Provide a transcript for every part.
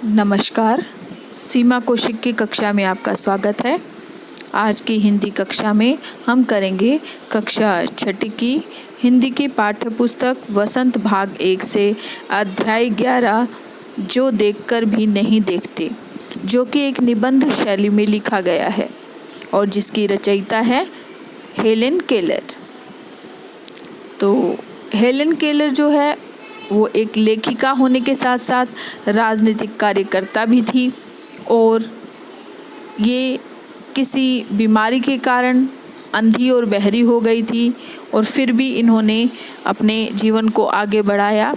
नमस्कार। सीमा कौशिक की कक्षा में आपका स्वागत है। आज की हिंदी कक्षा में हम करेंगे कक्षा छठी की हिंदी की पाठ्य पुस्तक वसंत भाग 1 से अध्याय 11 जो देखकर भी नहीं देखते, जो कि एक निबंध शैली में लिखा गया है और जिसकी रचयिता है हेलेन केलर। तो हेलेन केलर जो है वो एक लेखिका होने के साथ साथ राजनीतिक कार्यकर्ता भी थी और ये किसी बीमारी के कारण अंधी और बहरी हो गई थी और फिर भी इन्होंने अपने जीवन को आगे बढ़ाया।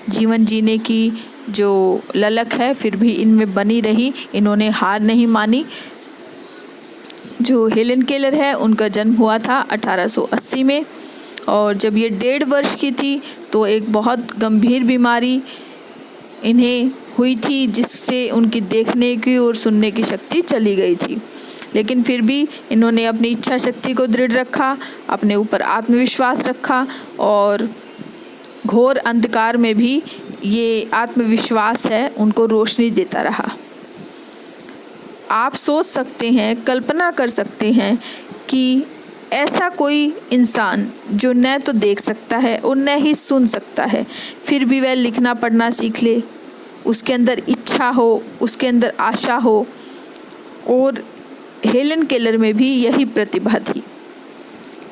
जीवन जीने की जो ललक है फिर भी इनमें बनी रही, इन्होंने हार नहीं मानी। जो हेलेन केलर है उनका जन्म हुआ था 1880 में और जब ये 1.5 वर्ष की थी तो एक बहुत गंभीर बीमारी इन्हें हुई थी जिससे उनकी देखने की और सुनने की शक्ति चली गई थी। लेकिन फिर भी इन्होंने अपनी इच्छा शक्ति को दृढ़ रखा, अपने ऊपर आत्मविश्वास रखा और घोर अंधकार में भी ये आत्मविश्वास है उनको रोशनी देता रहा। आप सोच सकते हैं, कल्पना कर सकते हैं कि ऐसा कोई इंसान जो न तो देख सकता है और न ही सुन सकता है, फिर भी वह लिखना पढ़ना सीख ले, उसके अंदर इच्छा हो, उसके अंदर आशा हो। और हेलेन केलर में भी यही प्रतिभा थी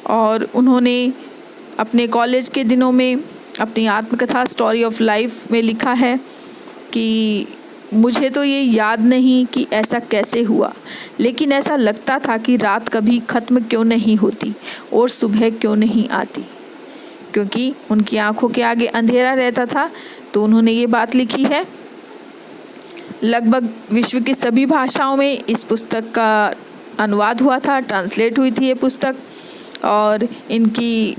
और उन्होंने अपने कॉलेज के दिनों में अपनी आत्मकथा स्टोरी ऑफ लाइफ में लिखा है कि मुझे तो ये याद नहीं कि ऐसा कैसे हुआ, लेकिन ऐसा लगता था कि रात कभी ख़त्म क्यों नहीं होती और सुबह क्यों नहीं आती, क्योंकि उनकी आंखों के आगे अंधेरा रहता था। तो उन्होंने ये बात लिखी है। लगभग विश्व की सभी भाषाओं में इस पुस्तक का अनुवाद हुआ था, ट्रांसलेट हुई थी ये पुस्तक। और इनकी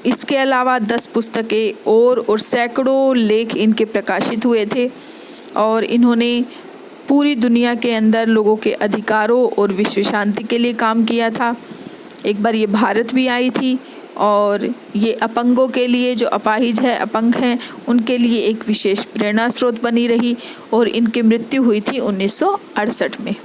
इसके अलावा 10 पुस्तकें और सैकड़ों लेख इनके प्रकाशित हुए थे और इन्होंने पूरी दुनिया के अंदर लोगों के अधिकारों और विश्व शांति के लिए काम किया था। एक बार ये भारत भी आई थी और ये अपंगों के लिए, जो अपाहिज है, अपंग हैं, उनके लिए एक विशेष प्रेरणा स्रोत बनी रही और इनकी मृत्यु हुई थी 1968 में।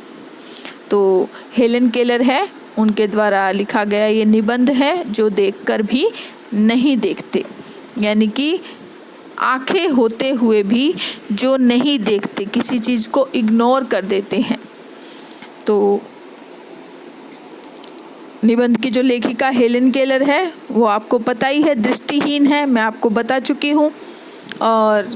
तो हेलेन केलर है, उनके द्वारा लिखा गया ये निबंध है जो देखकर भी नहीं देखते, यानी कि आंखें होते हुए भी जो नहीं देखते, किसी चीज़ को इग्नोर कर देते हैं। तो निबंध की जो लेखिका हेलेन केलर है वो आपको पता ही है, दृष्टिहीन है, मैं आपको बता चुकी हूँ। और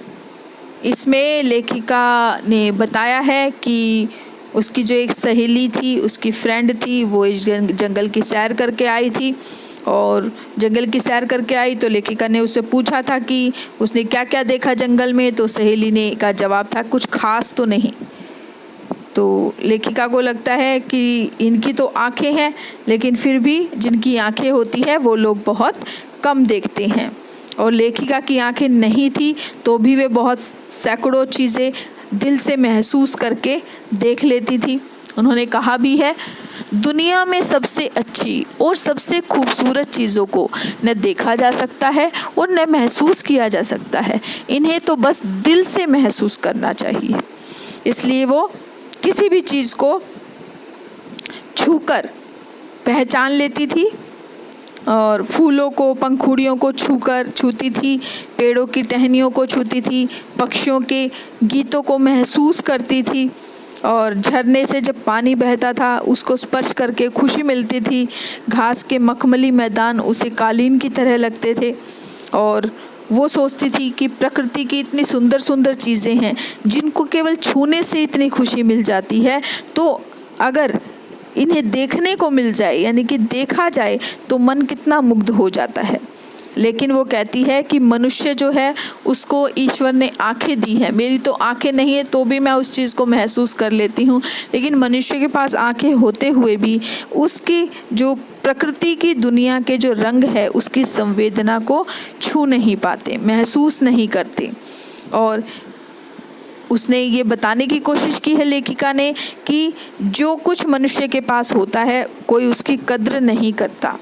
इसमें लेखिका ने बताया है कि उसकी जो एक सहेली थी, उसकी फ्रेंड थी, वो इस जंगल की सैर करके आई थी और जंगल की सैर करके आई तो लेखिका ने उससे पूछा था कि उसने क्या क्या देखा जंगल में। तो सहेली ने का जवाब था कुछ खास तो नहीं। तो लेखिका को लगता है कि इनकी तो आंखें हैं, लेकिन फिर भी जिनकी आंखें होती है वो लोग बहुत कम देखते हैं। और लेखिका की आंखें नहीं थी तो भी वे बहुत सैकड़ों चीज़ें दिल से महसूस करके देख लेती थी। उन्होंने कहा भी है, दुनिया में सबसे अच्छी और सबसे खूबसूरत चीज़ों को न देखा जा सकता है और न महसूस किया जा सकता है, इन्हें तो बस दिल से महसूस करना चाहिए। इसलिए वो किसी भी चीज़ को छूकर पहचान लेती थी और फूलों को, पंखुड़ियों को छूती थी, पेड़ों की टहनियों को छूती थी, पक्षियों के गीतों को महसूस करती थी और झरने से जब पानी बहता था उसको स्पर्श करके खुशी मिलती थी। घास के मखमली मैदान उसे कालीन की तरह लगते थे और वो सोचती थी कि प्रकृति की इतनी सुंदर सुंदर चीज़ें हैं जिनको केवल छूने से इतनी खुशी मिल जाती है, तो अगर इन्हें देखने को मिल जाए, यानी कि देखा जाए, तो मन कितना मुग्ध हो जाता है। लेकिन वो कहती है कि मनुष्य जो है उसको ईश्वर ने आंखें दी है, मेरी तो आंखें नहीं है तो भी मैं उस चीज़ को महसूस कर लेती हूँ, लेकिन मनुष्य के पास आंखें होते हुए भी उसकी जो प्रकृति की दुनिया के जो रंग है उसकी संवेदना को छू नहीं पाते, महसूस नहीं करते। और उसने ये बताने की कोशिश की है लेखिका ने कि जो कुछ मनुष्य के पास होता है कोई उसकी कद्र नहीं करता,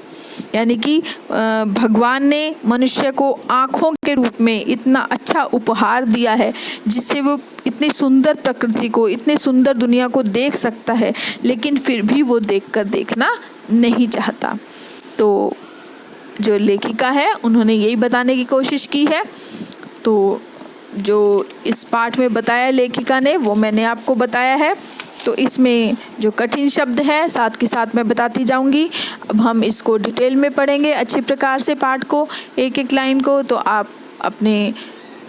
यानी कि भगवान ने मनुष्य को आँखों के रूप में इतना अच्छा उपहार दिया है जिससे वो इतनी सुंदर प्रकृति को, इतनी सुंदर दुनिया को देख सकता है, लेकिन फिर भी वो देखना नहीं चाहता। तो जो लेखिका है उन्होंने यही बताने की कोशिश की है। तो जो इस पाठ में बताया लेखिका ने वो मैंने आपको बताया है। तो इसमें जो कठिन शब्द है साथ के साथ मैं बताती जाऊंगी। अब हम इसको डिटेल में पढ़ेंगे अच्छी प्रकार से पाठ को, एक एक लाइन को। तो आप अपने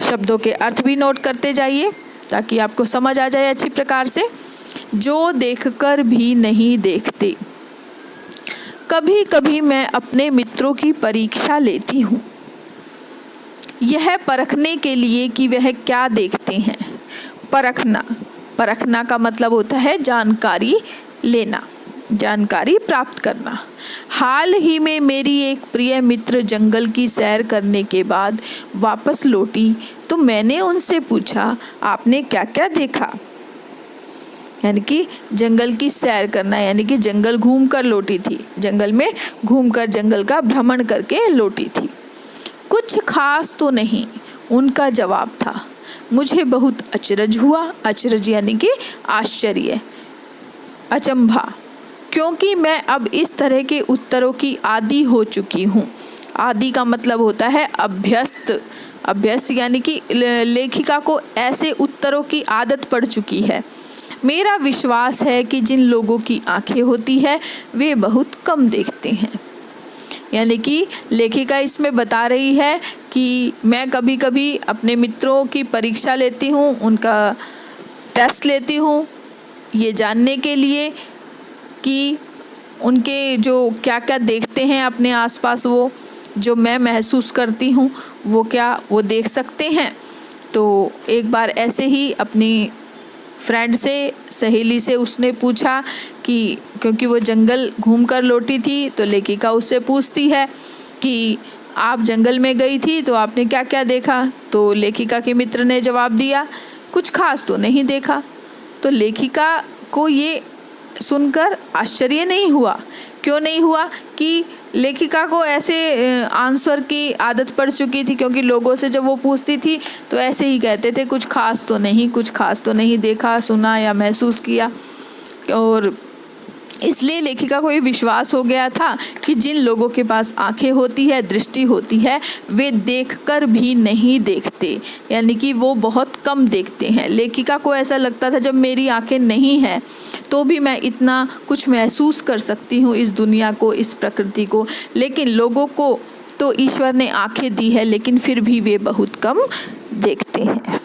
शब्दों के अर्थ भी नोट करते जाइए ताकि आपको समझ आ जाए अच्छी प्रकार से। जो देखकर भी नहीं देखते, कभी कभी मैं अपने मित्रों की परीक्षा लेती हूँ, यह परखने के लिए कि वह क्या देखते हैं। परखना का मतलब होता है जानकारी लेना, जानकारी प्राप्त करना। हाल ही में मेरी एक प्रिय मित्र जंगल की सैर करने के बाद वापस लौटी तो मैंने उनसे पूछा, आपने क्या क्या देखा। यानी कि जंगल की सैर करना, यानी कि जंगल घूम कर लौटी थी, जंगल में घूमकर जंगल का भ्रमण करके लौटी थी। कुछ खास तो नहीं, उनका जवाब था। मुझे बहुत अचरज हुआ, अचरज यानी कि आश्चर्य, अचंभा, क्योंकि मैं अब इस तरह के उत्तरों की आदी हो चुकी हूँ। आदी का मतलब होता है अभ्यस्त, अभ्यस्त यानी कि लेखिका को ऐसे उत्तरों की आदत पड़ चुकी है। मेरा विश्वास है कि जिन लोगों की आंखें होती है वे बहुत कम देखते हैं। यानी कि लेखिका इसमें बता रही है कि मैं कभी कभी अपने मित्रों की परीक्षा लेती हूँ, उनका टेस्ट लेती हूँ, ये जानने के लिए कि उनके जो क्या क्या देखते हैं अपने आसपास, वो जो मैं महसूस करती हूँ वो क्या वो देख सकते हैं। तो एक बार ऐसे ही अपनी फ्रेंड से, सहेली से उसने पूछा कि क्योंकि वो जंगल घूम कर लौटी थी तो लेखिका उससे पूछती है कि आप जंगल में गई थी तो आपने क्या क्या देखा। तो लेखिका के मित्र ने जवाब दिया, कुछ खास तो नहीं देखा। तो लेखिका को ये सुनकर आश्चर्य नहीं हुआ। क्यों नहीं हुआ? कि लेखिका को ऐसे आंसर की आदत पड़ चुकी थी, क्योंकि लोगों से जब वो पूछती थी तो ऐसे ही कहते थे, कुछ खास तो नहीं, कुछ खास तो नहीं देखा, सुना या महसूस किया। और इसलिए लेखिका को ये विश्वास हो गया था कि जिन लोगों के पास आंखें होती है, दृष्टि होती है, वे देखकर भी नहीं देखते, यानी कि वो बहुत कम देखते हैं। लेखिका को ऐसा लगता था जब मेरी आंखें नहीं हैं तो भी मैं इतना कुछ महसूस कर सकती हूँ इस दुनिया को, इस प्रकृति को, लेकिन लोगों को तो ईश्वर ने आंखें दी है लेकिन फिर भी वे बहुत कम देखते हैं।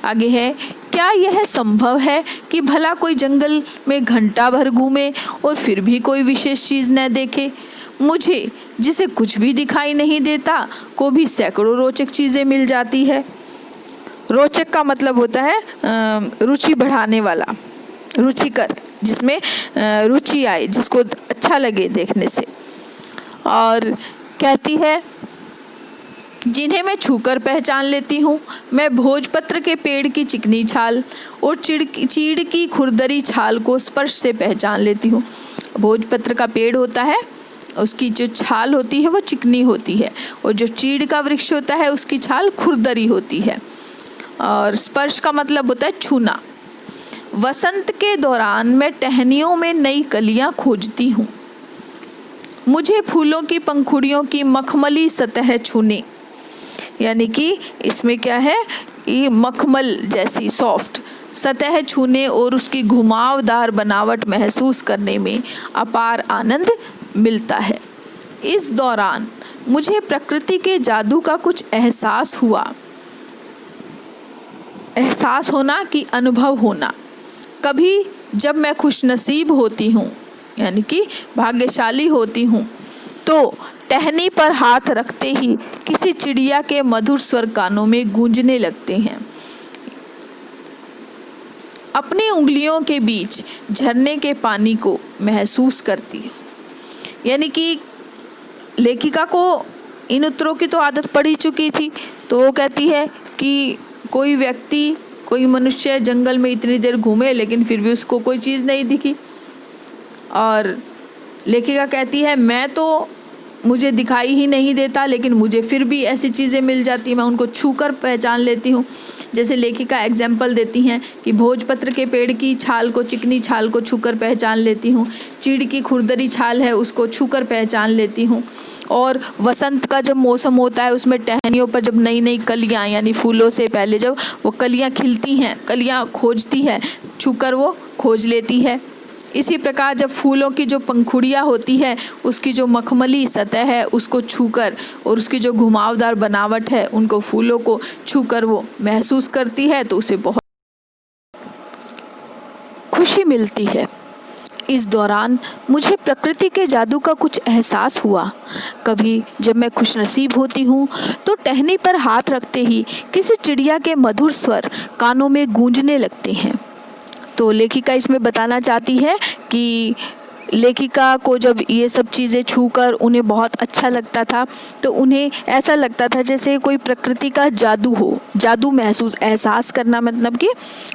आगे है, क्या यह संभव है कि भला कोई जंगल में घंटा भर घूमे और फिर भी कोई विशेष चीज़ न देखे। मुझे, जिसे कुछ भी दिखाई नहीं देता, को भी सैकड़ों रोचक चीज़ें मिल जाती है। रोचक का मतलब होता है रुचि बढ़ाने वाला, रुचिकर, जिसमें रुचि आए, जिसको अच्छा लगे देखने से। और कहती है, जिन्हें मैं छूकर पहचान लेती हूँ। मैं भोजपत्र के पेड़ की चिकनी छाल और चीड़ की खुरदरी छाल को स्पर्श से पहचान लेती हूँ। भोजपत्र का पेड़ होता है, उसकी जो छाल होती है वो चिकनी होती है, और जो चीड़ का वृक्ष होता है उसकी छाल खुरदरी होती है। और स्पर्श का मतलब होता है छूना। वसंत के दौरान मैं टहनियों में नई कलियाँ खोजती हूँ। मुझे फूलों की पंखुड़ियों की मखमली सतह छूने, यानी कि इसमें क्या है कि मखमल जैसी सॉफ्ट सतह छूने और उसकी घुमावदार बनावट महसूस करने में अपार आनंद मिलता है। इस दौरान मुझे प्रकृति के जादू का कुछ एहसास हुआ। एहसास होना कि अनुभव होना। कभी जब मैं खुशनसीब होती हूँ, यानी कि भाग्यशाली होती हूँ, तो टहनी पर हाथ रखते ही किसी चिड़िया के मधुर स्वर कानों में गूंजने लगते हैं। अपनी उंगलियों के बीच झरने के पानी को महसूस करती हूँ। यानी कि लेखिका को इन उत्तरों की तो आदत पड़ी चुकी थी, तो वो कहती है कि कोई व्यक्ति, कोई मनुष्य जंगल में इतनी देर घूमे लेकिन फिर भी उसको कोई चीज़ नहीं दिखी। और लेखिका कहती है मैं तो मुझे दिखाई ही नहीं देता, लेकिन मुझे फिर भी ऐसी चीज़ें मिल जाती, मैं उनको छूकर पहचान लेती हूँ। जैसे लेखिका एग्जाम्पल देती हैं कि भोजपत्र के पेड़ की छाल को, चिकनी छाल को छूकर पहचान लेती हूँ, चीड़ की खुरदरी छाल है उसको छूकर पहचान लेती हूँ। और वसंत का जब मौसम होता है उसमें टहनियों पर जब नई नई कलियाँ, यानी फूलों से पहले जब वो कलियाँ खिलती हैं, कलियाँ खोजती है, छूकर वो खोज लेती है। इसी प्रकार जब फूलों की जो पंखुड़ियाँ होती है उसकी जो मखमली सतह है उसको छूकर, और उसकी जो घुमावदार बनावट है उनको फूलों को छूकर वो महसूस करती है, तो उसे बहुत खुशी मिलती है। इस दौरान मुझे प्रकृति के जादू का कुछ एहसास हुआ। कभी जब मैं खुशनसीब होती हूँ तो टहनी पर हाथ रखते ही किसी चिड़िया के मधुर स्वर कानों में गूंजने लगते हैं। तो लेखिका इसमें बताना चाहती है कि लेखिका को जब ये सब चीज़ें छूकर उन्हें बहुत अच्छा लगता था, तो उन्हें ऐसा लगता था जैसे कोई प्रकृति का जादू हो। जादू महसूस, एहसास करना मतलब कि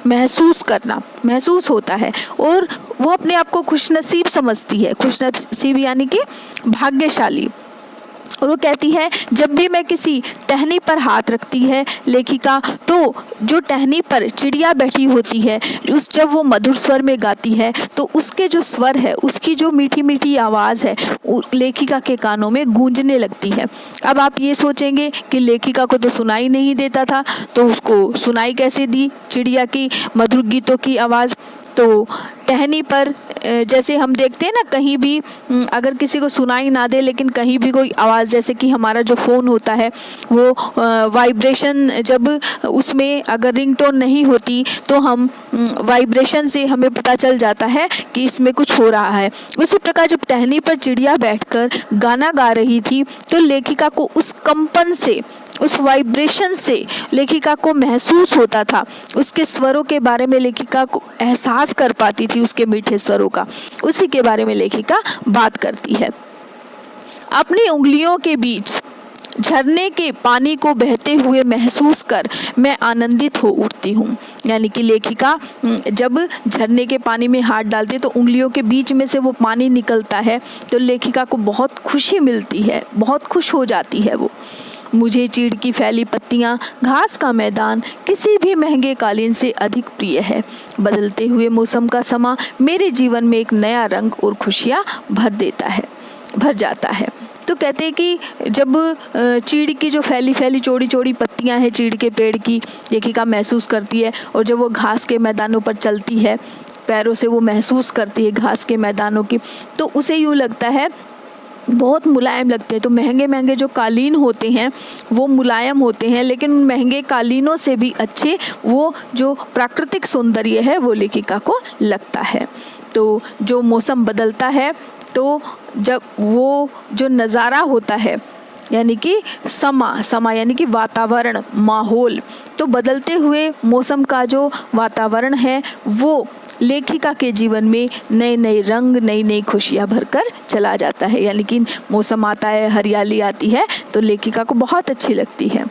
महसूस करना, महसूस होता है, और वो अपने आप को खुशनसीब समझती है। खुशनसीब यानी कि भाग्यशाली। और वो कहती है जब भी मैं किसी टहनी पर हाथ रखती है लेखिका, तो जो टहनी पर चिड़िया बैठी होती है, जब वो मधुर स्वर में गाती है तो उसके जो स्वर है, उसकी जो मीठी मीठी आवाज़ है लेखिका के कानों में गूंजने लगती है। अब आप ये सोचेंगे कि लेखिका को तो सुनाई नहीं देता था, तो उसको सुनाई कैसे दी चिड़िया की मधुर गीतों की आवाज़। तो टहनी पर जैसे हम देखते हैं ना, कहीं भी अगर किसी को सुनाई ना दे लेकिन कहीं भी कोई आवाज़, जैसे कि हमारा जो फ़ोन होता है वो वाइब्रेशन, जब उसमें अगर रिंगटोन नहीं होती तो हम वाइब्रेशन से हमें पता चल जाता है कि इसमें कुछ हो रहा है। उसी प्रकार जब टहनी पर चिड़िया बैठकर गाना गा रही थी तो लेखिका को उस कंपन से, उस वाइब्रेशन से लेखिका को महसूस होता था। उसके स्वरों के बारे में लेखिका को एहसास कर पाती थी, उसके मीठे स्वरों का। उसी के बारे में लेखिका बात करती है। अपनी उंगलियों के बीच झरने के पानी को बहते हुए महसूस कर मैं आनंदित हो उठती हूँ। यानी कि लेखिका जब झरने के पानी में हाथ डालती है तो उंगलियों के बीच में से वो पानी निकलता है, तो लेखिका को बहुत खुशी मिलती है, बहुत खुश हो जाती है वो। मुझे चीड़ की फैली पत्तियाँ, घास का मैदान किसी भी महंगे कालीन से अधिक प्रिय है। बदलते हुए मौसम का समा मेरे जीवन में एक नया रंग और खुशियाँ भर जाता है। तो कहते हैं कि जब चीड़ की जो फैली फैली चौड़ी चौड़ी पत्तियां हैं चीड़ के पेड़ की, लेखिका महसूस करती है, और जब वो घास के मैदानों पर चलती है, पैरों से वो महसूस करती है घास के मैदानों की, तो उसे यूँ लगता है बहुत मुलायम लगते हैं। तो महंगे महंगे जो कालीन होते हैं वो मुलायम होते हैं, लेकिन उन महंगे कालीनों से भी अच्छे वो जो प्राकृतिक सौंदर्य है वो लेखिका को लगता है। तो जो मौसम बदलता है, तो जब वो जो नज़ारा होता है, यानी कि समा यानी कि वातावरण, माहौल, तो बदलते हुए मौसम का जो वातावरण है वो लेखिका के जीवन में नए नए रंग, नई नई खुशियाँ भरकर चला जाता है। यानी कि मौसम आता है, हरियाली आती है, तो लेखिका को बहुत अच्छी लगती है।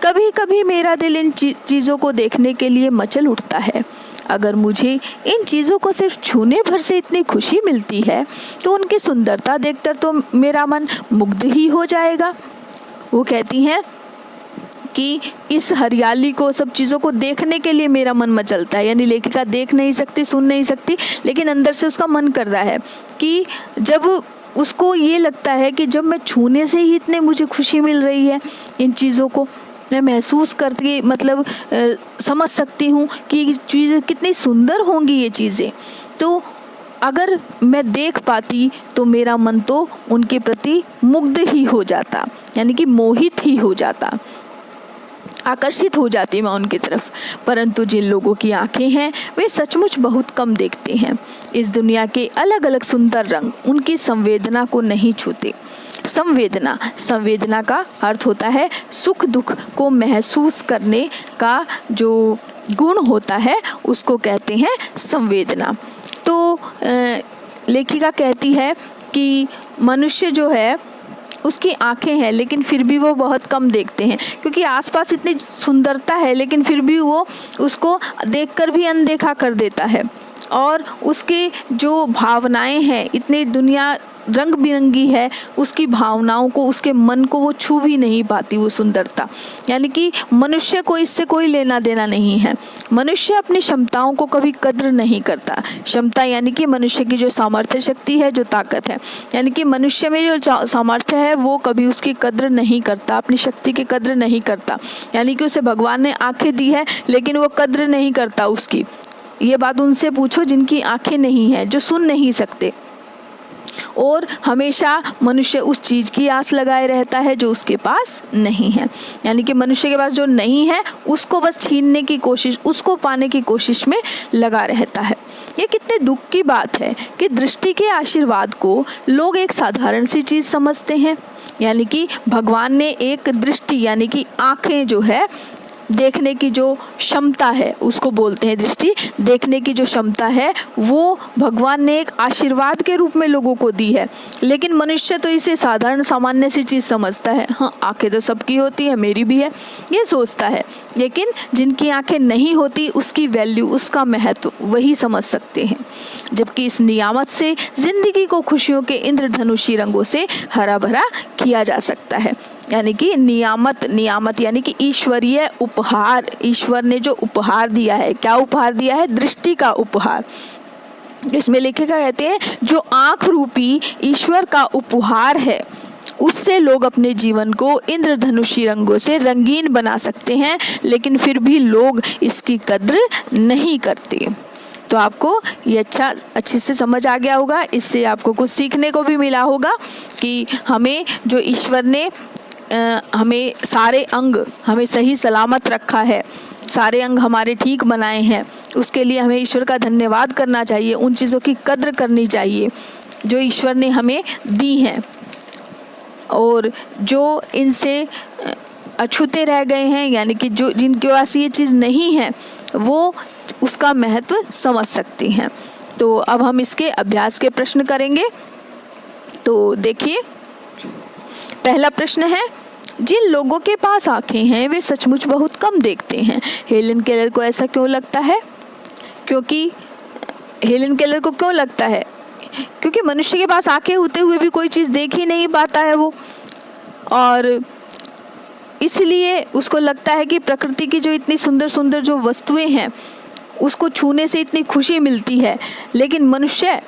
कभी कभी मेरा दिल इन चीज़ों को देखने के लिए मचल उठता है। अगर मुझे इन चीज़ों को सिर्फ छूने भर से इतनी खुशी मिलती है तो उनकी सुंदरता देखकर तो मेरा मन मुग्ध ही हो जाएगा। वो कहती हैं कि इस हरियाली को, सब चीज़ों को देखने के लिए मेरा मन मचलता है। यानी लेखिका देख नहीं सकती, सुन नहीं सकती, लेकिन अंदर से उसका मन कर रहा है कि जब उसको ये लगता है कि जब मैं छूने से ही इतने मुझे खुशी मिल रही है, इन चीज़ों को मैं महसूस करके मतलब समझ सकती हूँ कि ये चीज़ें कितनी सुंदर होंगी ये चीज़ें, तो अगर मैं देख पाती तो मेरा मन तो उनके प्रति मुग्ध ही हो जाता, यानी कि मोहित ही हो जाता, आकर्षित हो जाती मैं उनकी तरफ। परंतु जिन लोगों की आंखें हैं वे सचमुच बहुत कम देखते हैं। इस दुनिया के अलग अलग सुंदर रंग उनकी संवेदना को नहीं छूते। संवेदना का अर्थ होता है सुख दुख को महसूस करने का जो गुण होता है उसको कहते हैं संवेदना। तो लेखिका कहती है कि मनुष्य जो है उसकी आंखें हैं लेकिन फिर भी वो बहुत कम देखते हैं, क्योंकि आसपास इतनी सुंदरता है लेकिन फिर भी वो उसको देखकर भी अनदेखा कर देता है। और उसके जो भावनाएं हैं, इतनी दुनिया रंग बिरंगी है, उसकी भावनाओं को, उसके मन को वो छू भी नहीं पाती वो सुंदरता। यानी कि मनुष्य को इससे कोई लेना देना नहीं है। मनुष्य अपनी क्षमताओं को कभी कद्र नहीं करता। क्षमता यानी कि मनुष्य की जो सामर्थ्य शक्ति है, जो ताकत है, यानी कि मनुष्य में जो सामर्थ्य है वो कभी उसकी कद्र नहीं करता, अपनी शक्ति की कद्र नहीं करता। यानी कि उसे भगवान ने आंखें दी है लेकिन वो कद्र नहीं करता उसकी। ये बात उनसे पूछो जिनकी आंखें नहीं है, जो सुन नहीं सकते। और हमेशा मनुष्य उस चीज़ की आस लगाए रहता है जो उसके पास नहीं है। यानी कि मनुष्य के पास जो नहीं है उसको बस छीनने की कोशिश, उसको पाने की कोशिश में लगा रहता है। ये कितने दुख की बात है कि दृष्टि के आशीर्वाद को लोग एक साधारण सी चीज़ समझते हैं। यानी कि भगवान ने एक दृष्टि, यानी कि आँखें जो है, देखने की जो क्षमता है उसको बोलते हैं दृष्टि। देखने की जो क्षमता है वो भगवान ने एक आशीर्वाद के रूप में लोगों को दी है, लेकिन मनुष्य तो इसे साधारण सामान्य सी चीज़ समझता है। हाँ, आंखें तो सबकी होती है, मेरी भी है, ये सोचता है। लेकिन जिनकी आंखें नहीं होती उसकी वैल्यू, उसका महत्व वही समझ सकते हैं। जबकि इस नियामत से जिंदगी को खुशियों के इंद्रधनुषी रंगों से हरा भरा किया जा सकता है। यानी कि नियामत यानी कि ईश्वरीय उपहार। ईश्वर ने जो उपहार दिया है, क्या उपहार दिया है? दृष्टि का उपहार। इसमें लेखिका कहते हैं जो आँख रूपी ईश्वर का उपहार है उससे लोग अपने जीवन को इंद्रधनुषी रंगों से रंगीन बना सकते हैं, लेकिन फिर भी लोग इसकी कद्र नहीं करते। तो आपको ये अच्छे से समझ आ गया होगा। इससे आपको कुछ सीखने को भी मिला होगा कि हमें जो ईश्वर ने हमें सारे अंग हमें सही सलामत रखा है, सारे अंग हमारे ठीक बनाए हैं, उसके लिए हमें ईश्वर का धन्यवाद करना चाहिए। उन चीज़ों की कद्र करनी चाहिए जो ईश्वर ने हमें दी हैं, और जो इनसे अछूते रह गए हैं, यानी कि जो जिनके पास ये चीज़ नहीं है वो उसका महत्व समझ सकती हैं। तो अब हम इसके अभ्यास के प्रश्न करेंगे। तो देखिए, पहला प्रश्न है, जिन लोगों के पास आंखें हैं वे सचमुच बहुत कम देखते हैं। हेलेन केलर को ऐसा क्यों लगता है? क्योंकि हेलेन केलर को क्यों लगता है? क्योंकि मनुष्य के पास आंखें होते हुए भी कोई चीज़ देख ही नहीं पाता है वो, और इसलिए उसको लगता है कि प्रकृति की जो इतनी सुंदर सुंदर जो वस्तुएं हैं उसको छूने से इतनी खुशी मिलती है, लेकिन मनुष्य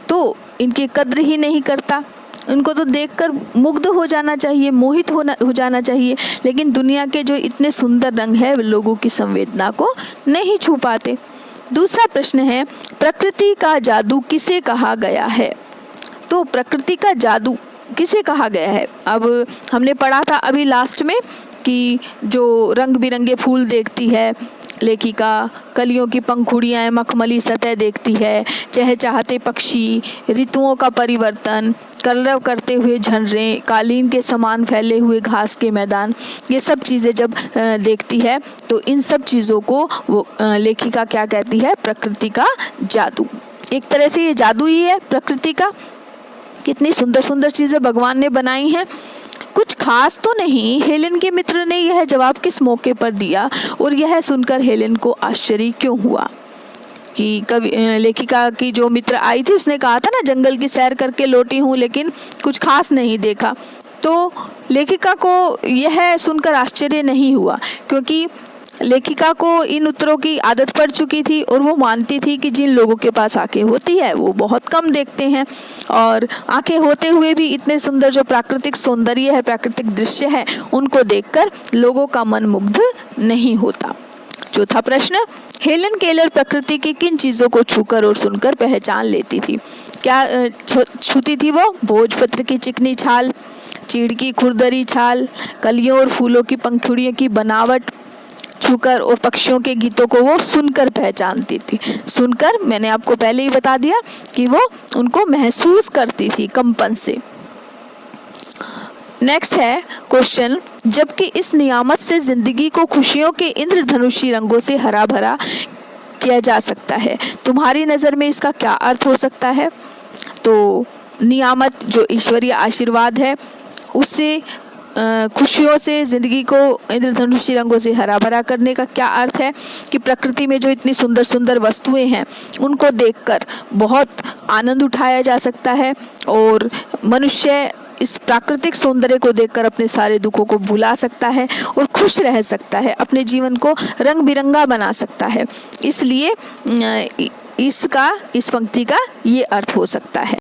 तो इनकी कद्र ही नहीं करता। उनको तो देखकर मुग्ध हो जाना चाहिए, मोहित हो जाना चाहिए, लेकिन दुनिया के जो इतने सुंदर रंग है लोगों की संवेदना को नहीं छू पाते। दूसरा प्रश्न है, प्रकृति का जादू किसे कहा गया है? तो प्रकृति का जादू किसे कहा गया है? अब हमने पढ़ा था अभी लास्ट में कि जो रंग बिरंगे फूल देखती है लेखिका, कलियों की पंखुड़ियाँ, मखमली सतह देखती है, चहचहाते पक्षी, ऋतुओं का परिवर्तन, कलरव करते हुए झरने, कालीन के समान फैले हुए घास के मैदान, ये सब चीज़ें जब देखती है तो इन सब चीज़ों को वो लेखिका क्या कहती है? प्रकृति का जादू। एक तरह से ये जादू ही है प्रकृति का। कितनी सुंदर सुंदर चीज़ें भगवान ने बनाई हैं, कुछ खास तो नहीं। हेलेन के मित्र ने यह जवाब किस मौके पर दिया और यह सुनकर हेलेन को आश्चर्य क्यों हुआ? कि कवि लेखिका की जो मित्र आई थी उसने कहा था ना, जंगल की सैर करके लौटी हूँ लेकिन कुछ खास नहीं देखा। तो लेखिका को यह सुनकर आश्चर्य नहीं हुआ, क्योंकि लेखिका को इन उत्तरों की आदत पड़ चुकी थी और वो मानती थी कि जिन लोगों के पास आंखें होती है वो बहुत कम देखते हैं, और आंखें होते हुए भी इतने सुंदर जो प्राकृतिक सौंदर्य है, प्राकृतिक दृश्य है, उनको देखकर लोगों का मन मुग्ध नहीं होता। चौथा प्रश्न, हेलेन केलर प्रकृति की किन चीज़ों को छूकर और सुनकर पहचान लेती थी? क्या छूती थी वो? भोजपत्र की चिकनी छाल, चीड़ की खुरदरी छाल, कलियों और फूलों की पंखुड़ियों की बनावट छूकर, और पक्षियों के गीतों को वो सुनकर पहचानती थी। सुनकर, मैंने आपको पहले ही बता दिया कि वो उनको महसूस करती थी कंपन से। नेक्स्ट है क्वेश्चन, जबकि इस नियामत से जिंदगी को खुशियों के इंद्रधनुषी रंगों से हरा भरा किया जा सकता है, तुम्हारी नज़र में इसका क्या अर्थ हो सकता है? तो नियामत जो ईश्वरीय आशीर्वाद है उससे खुशियों से ज़िंदगी को इंद्रधनुषी रंगों से हरा भरा करने का क्या अर्थ है कि प्रकृति में जो इतनी सुंदर सुंदर वस्तुएं हैं उनको देखकर बहुत आनंद उठाया जा सकता है और मनुष्य इस प्राकृतिक सौंदर्य को देखकर अपने सारे दुखों को भुला सकता है और खुश रह सकता है, अपने जीवन को रंग बिरंगा बना सकता है। इसलिए इस पंक्ति का ये अर्थ हो सकता है।